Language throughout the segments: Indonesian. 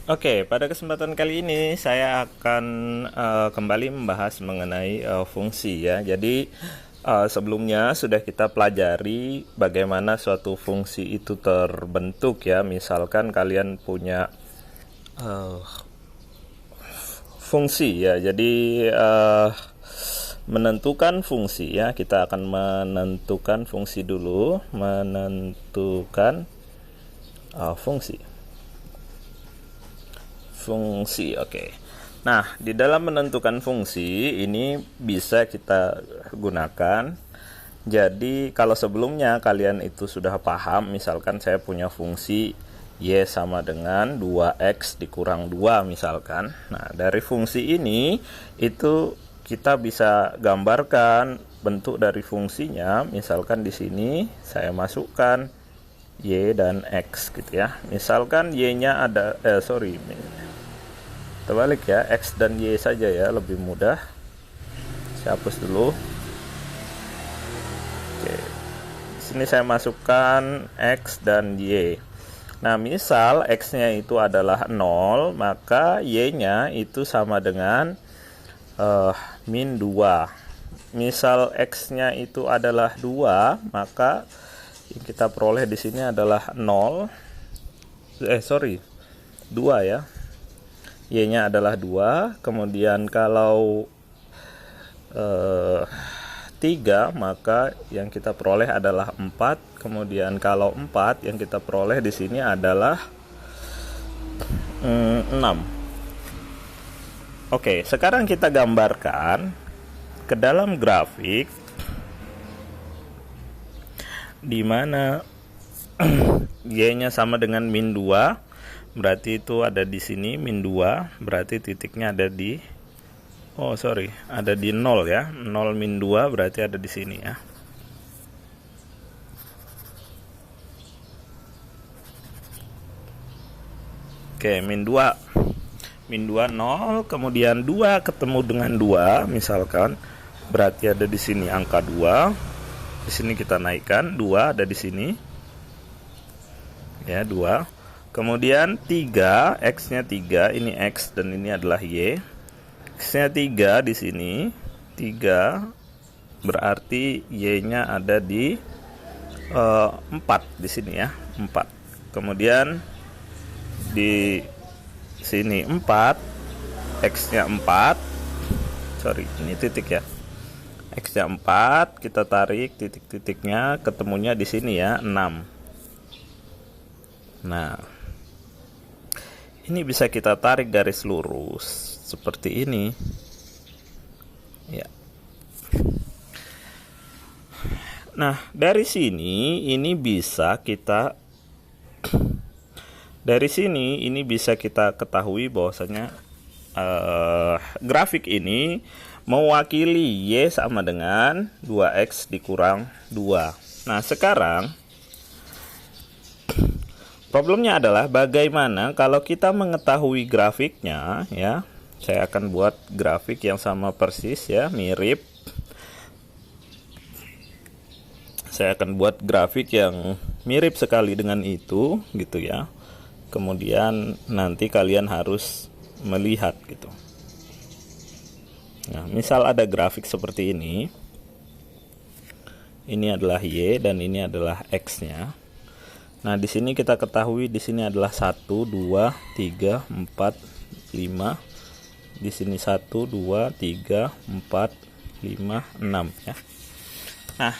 Oke, pada kesempatan kali ini saya akan kembali membahas mengenai fungsi ya. Jadi sebelumnya sudah kita pelajari bagaimana suatu fungsi itu terbentuk ya. Misalkan kalian punya eh, fungsi ya. Jadi menentukan fungsi ya. Kita akan menentukan fungsi dulu, menentukan fungsi. Fungsi, oke. Nah, di dalam menentukan fungsi ini bisa kita gunakan. Jadi, kalau sebelumnya kalian itu sudah paham, misalkan saya punya fungsi Y sama dengan 2X dikurang 2 misalkan. Nah, dari fungsi ini itu kita bisa gambarkan bentuk dari fungsinya. Misalkan di sini saya masukkan Y dan X gitu ya. Misalkan Y-nya ada terbalik ya, X dan Y saja ya, lebih mudah. Saya hapus dulu. Oke. Di sini saya masukkan X dan Y. Nah, misal X-nya itu adalah 0, maka Y-nya itu sama dengan min 2. Misal X-nya itu adalah 2, maka yang kita peroleh di sini adalah 2 ya. Y-nya adalah 2, kemudian kalau 3, maka yang kita peroleh adalah 4, kemudian kalau 4 yang kita peroleh di sini adalah 6. Oke, sekarang kita gambarkan ke dalam grafik di mana Y-nya sama dengan min 2. Berarti itu ada di sini min 2, berarti titiknya ada di ada di 0 ya. 0 min 2 berarti ada di sini ya. Oke, min 2. Min 2 0, kemudian 2 ketemu dengan 2 misalkan. Berarti ada di sini angka 2. Di sini kita naikkan 2 ada di sini. Ya, 2. Kemudian 3, X-nya 3, ini X dan ini adalah Y. X-nya 3 di sini, 3 berarti Y-nya ada di 4 di sini ya, 4. Kemudian di sini 4, X-nya 4. Ini titik ya. X-nya 4, kita tarik titik-titiknya, ketemunya di sini ya, 6. Nah, ini bisa kita tarik garis lurus seperti ini. Ya. Nah, dari sini ini bisa kita ketahui bahwasanya grafik ini mewakili Y sama dengan 2X dikurang 2. Nah, sekarang problemnya adalah bagaimana kalau kita mengetahui grafiknya ya. Saya akan buat grafik yang sama persis ya, mirip. Saya akan buat grafik yang mirip sekali dengan itu gitu ya. Kemudian nanti kalian harus melihat gitu. Nah, misal ada grafik seperti ini. Ini adalah Y dan ini adalah X-nya. Nah, di sini kita ketahui di sini adalah 1, 2, 3, 4, 5. Di sini 1, 2, 3, 4, 5, 6 ya. Nah,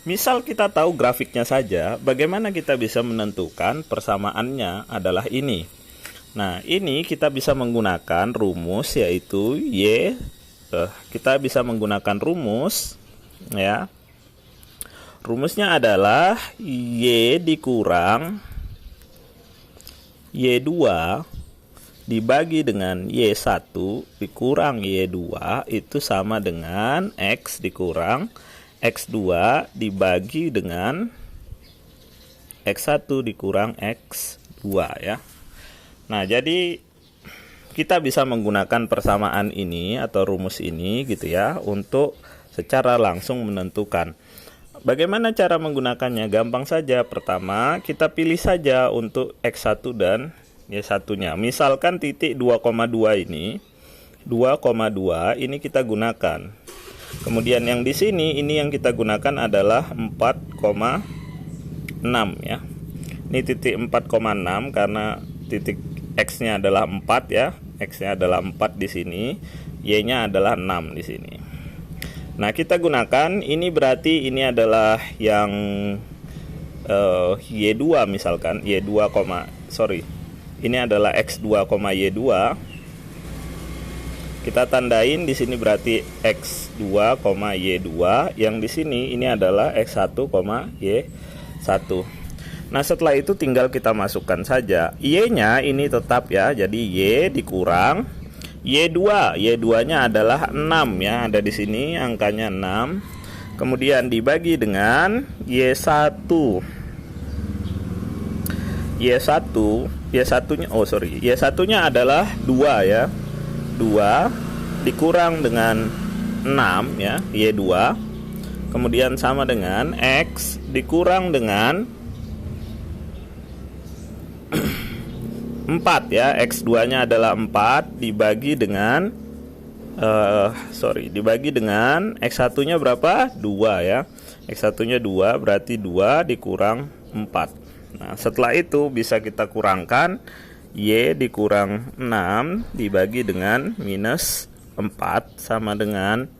misal kita tahu grafiknya saja, bagaimana kita bisa menentukan persamaannya adalah ini. Nah, ini kita bisa menggunakan rumus yaitu kita bisa menggunakan rumus ya. Rumusnya adalah Y dikurang Y2 dibagi dengan Y1 dikurang Y2 itu sama dengan X dikurang X2 dibagi dengan X1 dikurang X2 ya. Nah, jadi kita bisa menggunakan persamaan ini atau rumus ini gitu ya untuk secara langsung menentukan. Bagaimana cara menggunakannya? Gampang saja. Pertama, kita pilih saja untuk X1 dan Y1-nya. Misalkan titik 2,2 ini 2,2 ini kita gunakan. Kemudian yang di sini ini yang kita gunakan adalah 4,6 ya. Ini titik 4,6 karena titik X-nya adalah 4 ya. X-nya adalah 4 di sini, Y-nya adalah 6 di sini. Nah, kita gunakan ini berarti ini adalah yang Y2 misalkan, Y2, ini adalah X2, Y2. Kita tandain di sini berarti X2, Y2. Yang di sini ini adalah X1, Y1. Nah, setelah itu tinggal kita masukkan saja. Y-nya ini tetap ya. Jadi Y dikurang Y2. Y2-nya adalah 6 ya. Ada di sini angkanya 6. Kemudian dibagi dengan Y1. Y1-nya adalah 2 ya. 2 dikurang dengan 6 ya, Y2. Kemudian sama dengan X dikurang dengan 4 ya. X2-nya adalah 4 dibagi dengan dibagi dengan X1-nya berapa? 2 ya. X1-nya 2 berarti 2 dikurang 4. Nah, setelah itu bisa kita kurangkan Y dikurang 6 dibagi dengan minus 4 sama dengan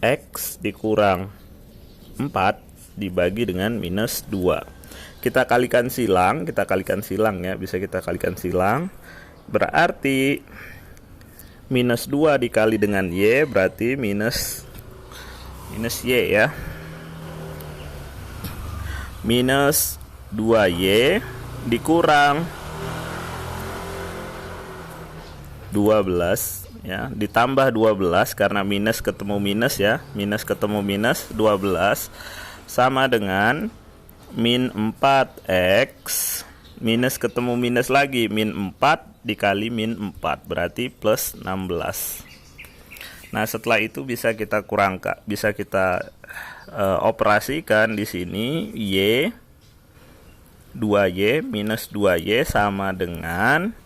X dikurang 4 dibagi dengan minus 2. Kita kalikan silang ya, bisa kita kalikan silang. Berarti minus 2 dikali dengan Y berarti minus Y ya. Minus 2Y dikurang 12 ya, ditambah 12 karena minus ketemu minus ya, minus ketemu minus 12 sama dengan min 4X minus ketemu minus lagi, min 4 dikali min 4 berarti plus 16. Nah, setelah itu bisa kita kurangkan, bisa kita operasikan di sini. Y 2Y minus 2Y sama dengan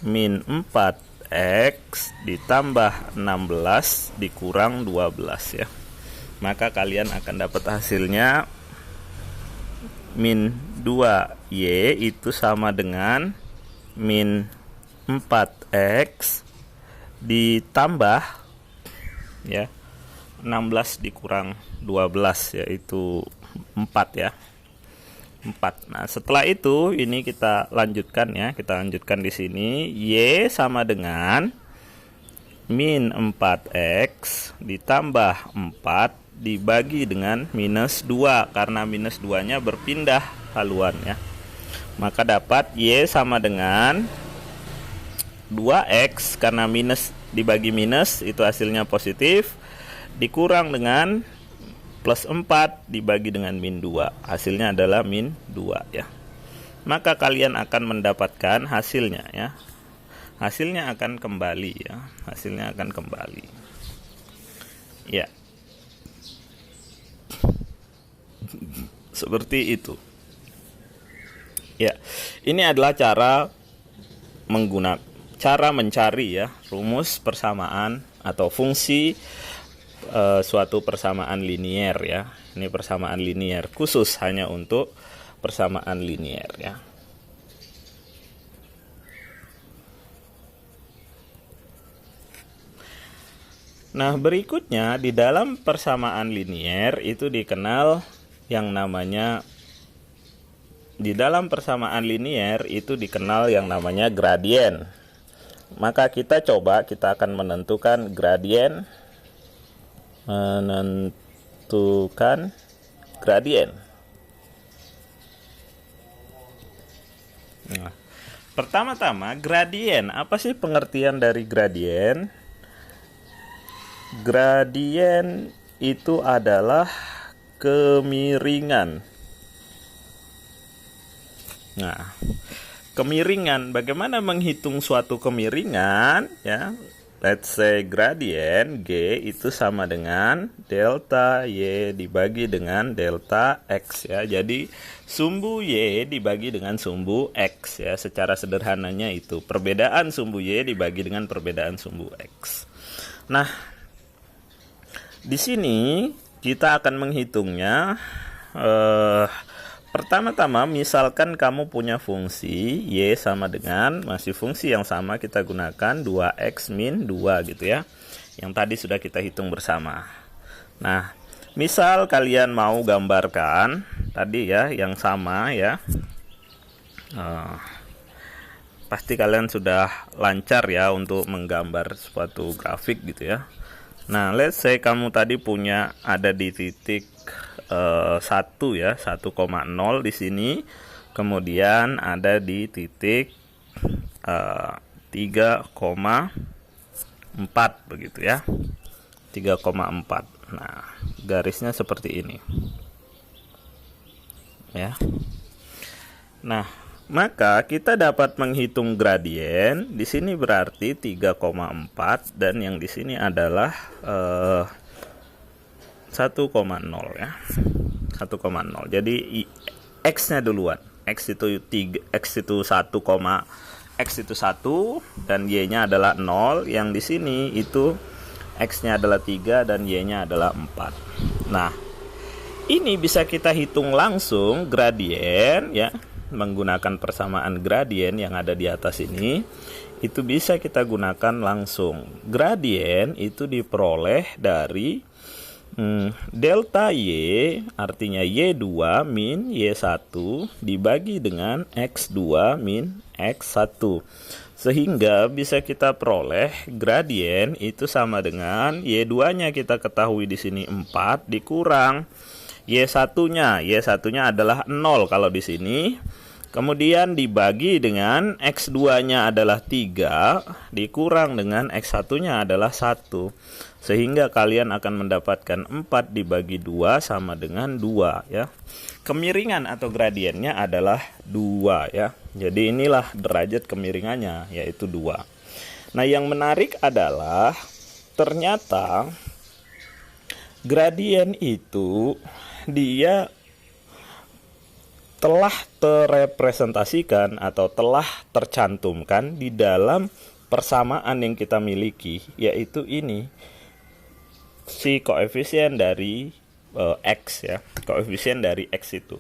min 4X ditambah 16 dikurang 12 ya. Maka kalian akan dapat hasilnya min 2Y itu sama dengan min 4X ditambah ya 16 dikurang 12 yaitu 4 ya. 4. Nah, setelah itu ini kita lanjutkan ya. Kita lanjutkan di sini. Y sama dengan min 4X ditambah 4 dibagi dengan minus 2 karena minus 2-nya berpindah haluan ya. Maka dapat Y sama dengan 2X karena minus dibagi minus itu hasilnya positif dikurang dengan plus 4 dibagi dengan min 2. Hasilnya adalah min 2 ya. Maka kalian akan mendapatkan hasilnya ya. Hasilnya akan kembali ya. Hasilnya akan kembali. Ya. Seperti itu. Ya. Ini adalah cara mencari ya rumus persamaan atau fungsi suatu persamaan linier ya. Ini persamaan linier khusus hanya untuk persamaan linier ya. Nah, berikutnya di dalam persamaan linier itu dikenal yang namanya gradien. Maka kita akan menentukan gradien. Nah, pertama-tama gradien. Apa sih pengertian dari gradien? Gradien itu adalah kemiringan. Nah, kemiringan, bagaimana menghitung suatu kemiringan ya? let's say gradien G itu sama dengan delta Y dibagi dengan delta X ya. Jadi sumbu Y dibagi dengan sumbu X ya. Secara sederhananya itu perbedaan sumbu Y dibagi dengan perbedaan sumbu X. Nah, di sini kita akan menghitungnya. Pertama-tama misalkan kamu punya fungsi Y sama dengan, masih fungsi yang sama kita gunakan 2X min 2 gitu ya. Yang tadi sudah kita hitung bersama. Nah, misal kalian mau gambarkan tadi ya yang sama ya. Pasti kalian sudah lancar ya untuk menggambar suatu grafik gitu ya. Nah, let's say kamu tadi punya ada di titik 1 ya, 1,0 di sini, kemudian ada di titik 3,4 begitu ya, 3,4. Nah, garisnya seperti ini ya. Nah, maka kita dapat menghitung gradien di sini berarti 3,4 dan yang di sini adalah 1,0 ya. 1,0. Jadi X-nya duluan. X itu 1, X itu 1 dan Y-nya adalah 0. Yang di sini itu X-nya adalah 3 dan Y-nya adalah 4. Nah, ini bisa kita hitung langsung gradien ya, menggunakan persamaan gradien yang ada di atas ini. Itu bisa kita gunakan langsung. Gradien itu diperoleh dari delta Y, artinya Y2 min Y1 dibagi dengan X2 min X1. Sehingga bisa kita peroleh gradien itu sama dengan Y2-nya kita ketahui di sini 4 dikurang Y1-nya. Y1-nya adalah 0 kalau di sini. Kemudian dibagi dengan X2-nya adalah 3 dikurang dengan X1-nya adalah 1. Sehingga kalian akan mendapatkan 4 dibagi 2 sama dengan 2 ya. Kemiringan atau gradiennya adalah 2 ya. Jadi inilah derajat kemiringannya, yaitu 2. Nah, yang menarik adalah ternyata gradien itu dia telah terrepresentasikan atau telah tercantumkan di dalam persamaan yang kita miliki, yaitu ini, si koefisien dari X ya, koefisien dari X itu.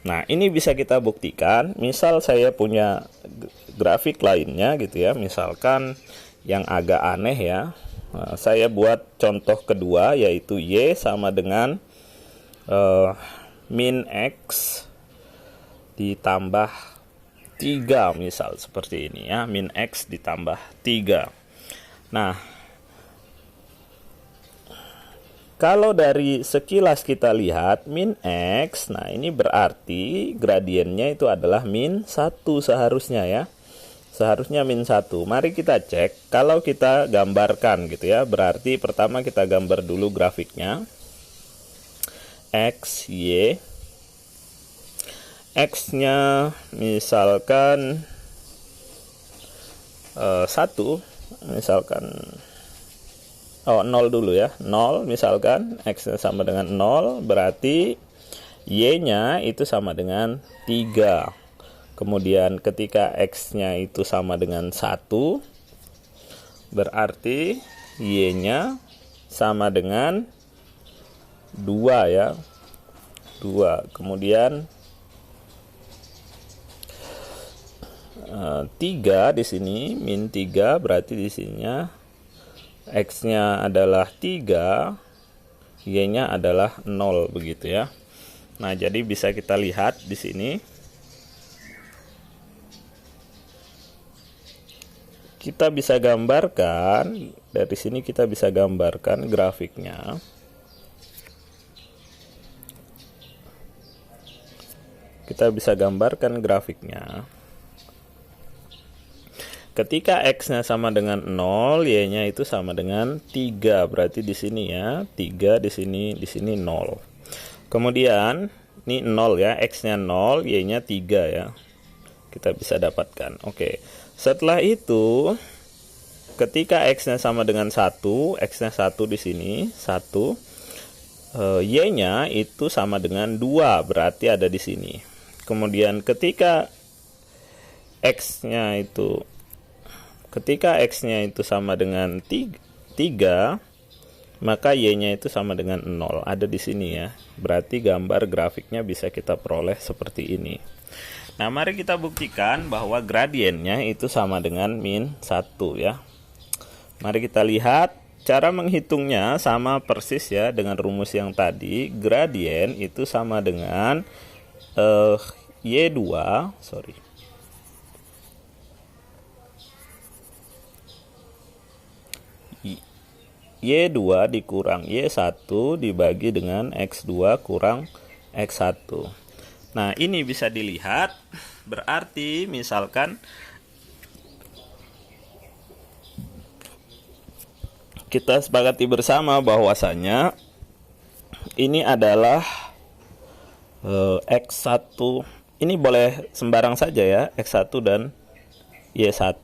Nah, ini bisa kita buktikan. Misal saya punya grafik lainnya gitu ya, misalkan yang agak aneh ya. Nah, saya buat contoh kedua, yaitu Y sama dengan min X ditambah 3 misal seperti ini ya, min X ditambah 3. Nah, kalau dari sekilas kita lihat min X, nah ini berarti gradiennya itu adalah min 1 seharusnya ya. Seharusnya min 1. Mari kita cek kalau kita gambarkan gitu ya. Berarti pertama kita gambar dulu grafiknya. X, Y. X-nya misalkan 1, misalkan 0 dulu ya, 0 misalkan, X-nya sama dengan 0, berarti Y-nya itu sama dengan 3. Kemudian ketika X-nya itu sama dengan 1, berarti Y-nya sama dengan 2 ya, 2. Kemudian 3 di sini, min 3, berarti di sininya X-nya adalah 3, Y-nya adalah 0 begitu ya. Nah, jadi bisa kita lihat di sini. Kita bisa gambarkan, dari sini kita bisa gambarkan grafiknya. Kita bisa gambarkan grafiknya. Ketika X-nya sama dengan 0, Y-nya itu sama dengan 3. Berarti di sini ya, 3 di sini 0. Kemudian, ini 0 ya, X-nya 0, Y-nya 3 ya. Kita bisa dapatkan. Oke. Setelah itu, ketika X-nya sama dengan 1, X-nya 1 di sini, 1, Y-nya itu sama dengan 2, berarti ada di sini. Kemudian ketika X-nya itu sama dengan 3, maka Y-nya itu sama dengan 0, ada di sini ya. Berarti gambar grafiknya bisa kita peroleh seperti ini. Nah, mari kita buktikan bahwa gradiennya itu sama dengan min 1 ya. Mari kita lihat cara menghitungnya sama persis ya dengan rumus yang tadi. Gradien itu sama dengan Y2, Y2 dikurang Y1 dibagi dengan X2 kurang X1. Nah, ini bisa dilihat, berarti misalkan kita sepakati bersama bahwasanya ini adalah X1, ini boleh sembarang saja ya, X1 dan Y1.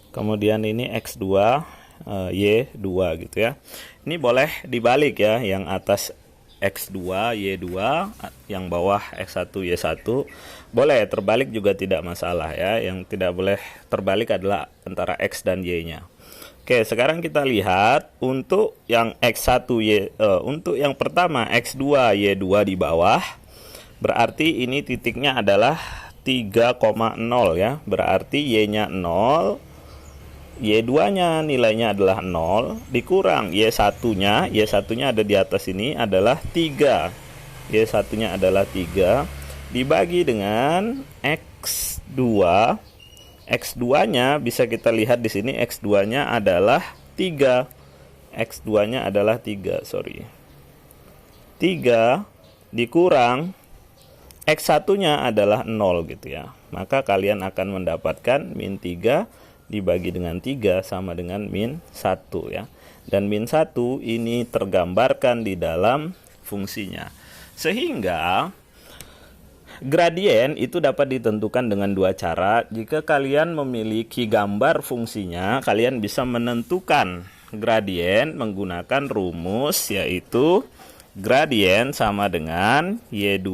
Kemudian ini X2, Y2 gitu ya. Ini boleh dibalik ya, yang atas X2, Y2, yang bawah X1, Y1. Boleh terbalik juga tidak masalah ya. Yang tidak boleh terbalik adalah antara X dan Y-nya. Oke, sekarang kita lihat untuk yang X1, untuk yang pertama X2, Y2 di bawah. Berarti ini titiknya adalah 3,0 ya. Berarti Y-nya 0. Y2-nya nilainya adalah 0, dikurang Y1-nya ada di atas ini adalah 3. Y1-nya adalah 3 dibagi dengan X2. X2-nya bisa kita lihat di sini, X2-nya adalah 3. X2-nya adalah 3, 3 dikurang X1-nya adalah 0 gitu ya. Maka kalian akan mendapatkan min 3 dibagi dengan 3 sama dengan min 1 ya. Dan min 1 ini tergambarkan di dalam fungsinya. Sehingga gradien itu dapat ditentukan dengan dua cara. Jika kalian memiliki gambar fungsinya, kalian bisa menentukan gradien menggunakan rumus, yaitu gradien sama dengan Y2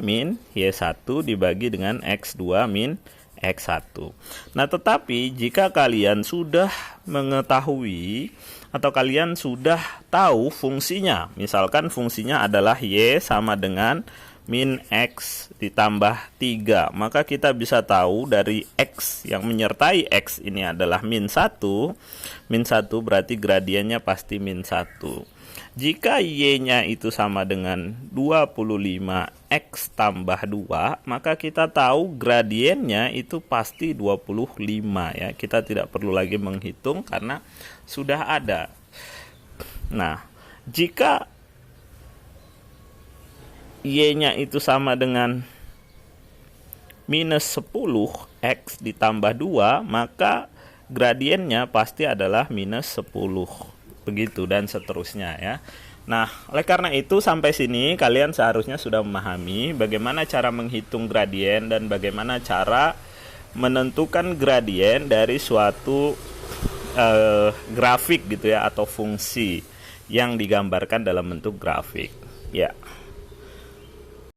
min Y1 dibagi dengan X2 min X1. Nah, tetapi jika kalian sudah mengetahui atau kalian sudah tahu fungsinya, misalkan fungsinya adalah Y sama dengan min X ditambah 3, maka kita bisa tahu dari X yang menyertai X ini adalah min 1. Min 1 berarti gradiennya pasti min 1. Jika Y-nya itu sama dengan 25X tambah 2, maka kita tahu gradiennya itu pasti 25 ya. Kita tidak perlu lagi menghitung karena sudah ada. Nah, jika Y-nya itu sama dengan minus 10X ditambah 2, maka gradiennya pasti adalah minus 10. Begitu dan seterusnya ya. Nah, oleh karena itu sampai sini kalian seharusnya sudah memahami bagaimana cara menghitung gradien dan bagaimana cara menentukan gradien dari suatu grafik gitu ya, atau fungsi yang digambarkan dalam bentuk grafik ya.